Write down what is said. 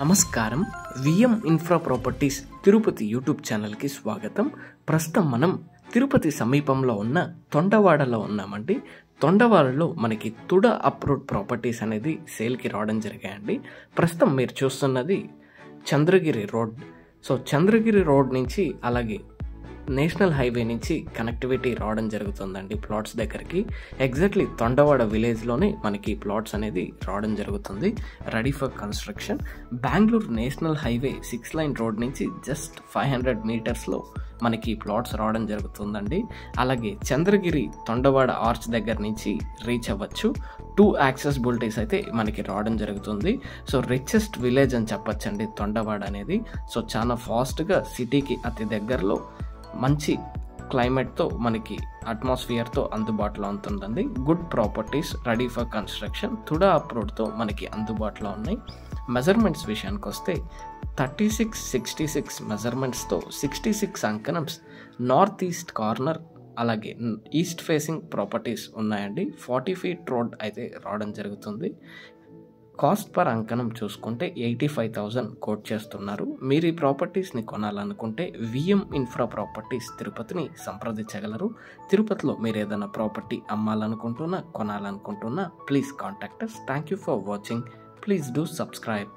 నమస్కారం. VM infra properties Tirupati YouTube ఛానల్కి స్వాగతం. ప్రస్తుతం మనం తిరుపతి సమీపంలో ఉన్న తొండవాడలో ఉన్నామండి. తొండవాడలో మనకి తుడ అప్రూవ్డ్ ప్రాపర్టీస్ అనేది సేల్కి రావడం జరిగాయండి. ప్రస్తుతం మీరు చూస్తున్నది Chandragiri road. So Chandragiri road నుంచి అలాగే నేషనల్ హైవే నుంచి కనెక్టివిటీ రావడం జరుగుతుందండి ప్లాట్స్ దగ్గరికి. ఎగ్జాక్ట్లీ తొండవాడ విలేజ్లోనే మనకి ప్లాట్స్ అనేది రావడం జరుగుతుంది, ready for construction. Bengaluru national highway 6 line road నుంచి జస్ట్ 500 మీటర్స్లో మనకి ప్లాట్స్ రావడం జరుగుతుందండి. అలాగే చంద్రగిరి తొండవాడ ఆర్చ్ దగ్గర నుంచి రీచ్ అవ్వచ్చు. 2 యాక్సెసిబిలిటీస్ అయితే మనకి రావడం జరుగుతుంది. సో రిచెస్ట్ విలేజ్ అని చెప్పచ్చండి తొండవాడ అనేది. సో చాలా ఫాస్ట్గా సిటీకి అతి దగ్గరలో మంచి క్లైమేట్తో మనకి అట్మాస్ఫియర్తో అందుబాటులో ఉంటుందండి. Good properties ready for construction TUDA అప్రూవ్డ్తో మనకి అందుబాటులో ఉన్నాయి. మెజర్మెంట్స్ విషయానికి వస్తే 36-66 మెజర్మెంట్స్తో 66 అంకణమ్స్ నార్త్ ఈస్ట్ కార్నర్ అలాగే ఈస్ట్ ఫేసింగ్ ప్రాపర్టీస్ ఉన్నాయండి. 40 ఫీట్ రోడ్ అయితే రావడం జరుగుతుంది. కాస్ట్ పర్ అంకణం చూసుకుంటే 85,000 కోట్ చేస్తున్నారు. మీరు ఈ ప్రాపర్టీస్ని కొనాలనుకుంటే విఎం ఇన్ఫ్రా ప్రాపర్టీస్ తిరుపతిని సంప్రదించగలరు. తిరుపతిలో మీరు ఏదైనా ప్రాపర్టీ అమ్మాలనుకుంటున్నా కొనాలనుకుంటున్నా please contact us. Thank you for watching. Please do subscribe.